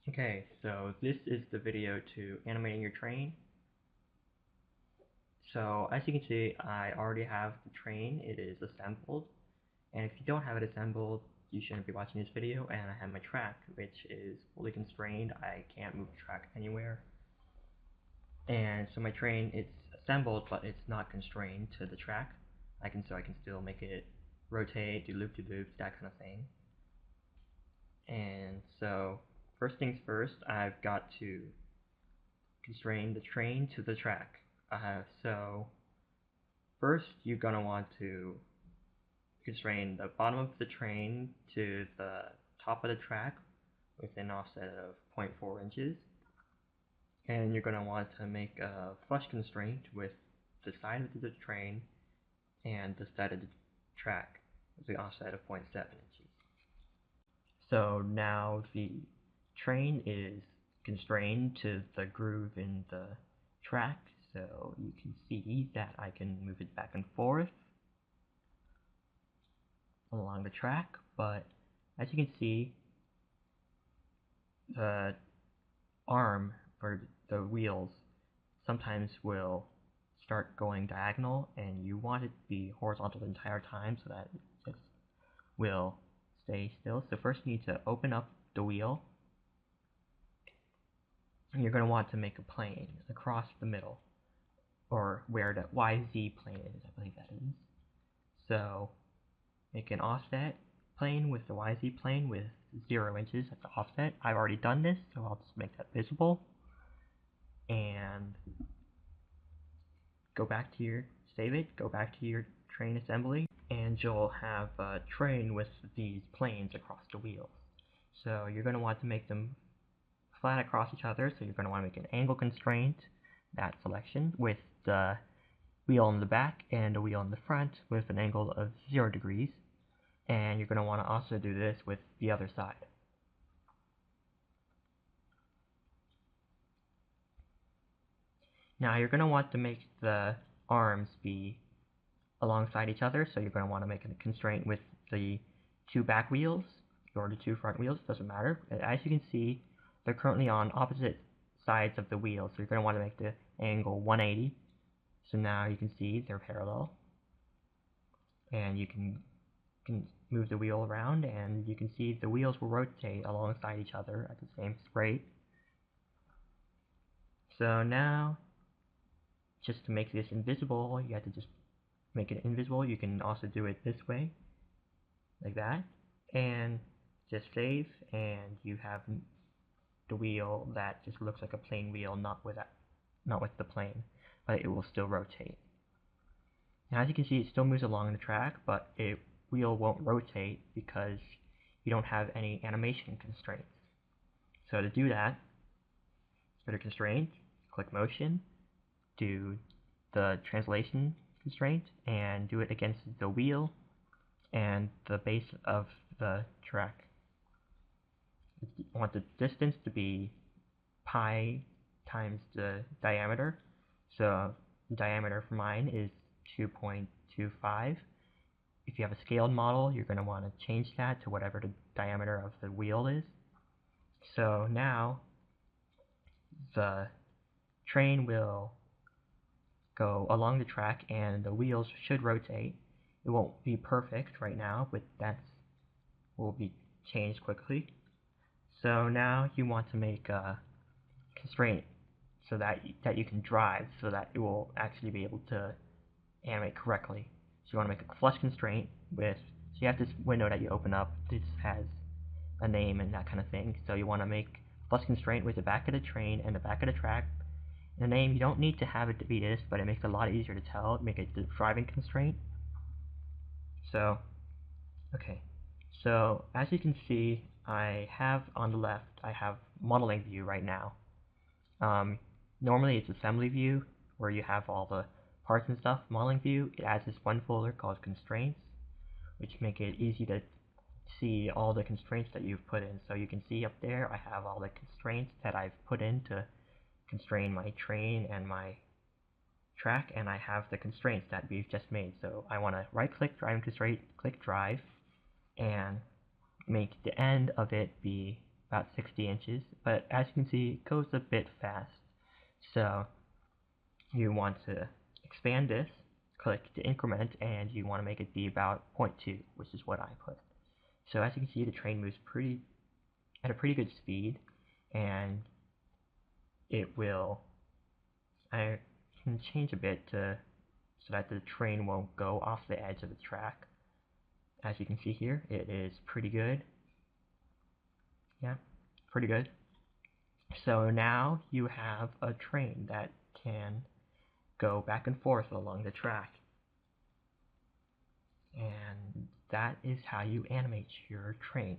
Okay, so this is the video to animating your train. So as you can see, I already have the train. It is assembled, and if you don't have it assembled, you shouldn't be watching this video. And I have my track, which is fully constrained. I can't move the track anywhere. And so my train, it's assembled, but it's not constrained to the track. I can still make it rotate, do loop-de-loops, that kind of thing. And so first things first, I've got to constrain the train to the track. So first you're gonna want to constrain the bottom of the train to the top of the track with an offset of 0.4 inches. And you're gonna want to make a flush constraint with the side of the train and the side of the track with the offset of 0.7 inches. So now the train is constrained to the groove in the track, so you can see that I can move it back and forth along the track, but as you can see, the arm for the wheels sometimes will start going diagonal, and you want it to be horizontal the entire time so that it just will stay still. So first you need to open up the wheel, and you're going to want to make a plane across the middle, or where the YZ plane is, I believe that is. So make an offset plane with the YZ plane with 0 inches at the offset. I've already done this, so I'll just make that visible. And go back to your, save it, go back to your train assembly, and you'll have a train with these planes across the wheels. So you're going to want to make them flat across each other, so you're going to want to make an angle constraint, that selection, with the wheel in the back and a wheel in the front with an angle of 0 degrees. And you're going to want to also do this with the other side. Now you're going to want to make the arms be alongside each other, so you're going to want to make a constraint with the 2 back wheels or the 2 front wheels, doesn't matter. As you can see, they're currently on opposite sides of the wheel, so you're going to want to make the angle 180. So now you can see they're parallel, and you can move the wheel around, and you can see the wheels will rotate alongside each other at the same rate. So now, just to make this invisible, you have to just make it invisible. You can also do it this way, like that, and just save, and you have the wheel that just looks like a plain wheel, not with the plane, but it will still rotate. Now as you can see, it still moves along the track, but it wheel won't rotate because you don't have any animation constraints. So to do that, go to constraint, click motion, do the translation constraint, and do it against the wheel and the base of the track. You want the distance to be pi times the diameter. So the diameter for mine is 2.25. If you have a scaled model, you're going to want to change that to whatever the diameter of the wheel is. So now the train will go along the track and the wheels should rotate. It won't be perfect right now, but that will be changed quickly. So now you want to make a constraint so that you can drive, so that it will actually be able to animate correctly. So you want to make a flush constraint with, so you have this window that you open up, this has a name and that kind of thing. So you want to make a flush constraint with the back of the train and the back of the track. And the name, you don't need to have it to be this, but it makes it a lot easier to tell, make it the driving constraint. So, okay. So as you can see, I have on the left, I have modeling view right now. Normally it's assembly view, where you have all the parts and stuff. Modeling view, it has this one folder called constraints, which make it easy to see all the constraints that you've put in. So you can see up there, I have all the constraints that I've put in to constrain my train and my track, and I have the constraints that we've just made. So I want to right click, drive and constraint, click drive, and make the end of it be about 60 inches, but as you can see, it goes a bit fast. So you want to expand this, click to increment, and you want to make it be about 0.2, which is what I put. So as you can see, the train moves at a pretty good speed, and it will, I can change a bit so that the train won't go off the edge of the track. As you can see here, it is pretty good. Yeah, pretty good. So now you have a train that can go back and forth along the track. And that is how you animate your train.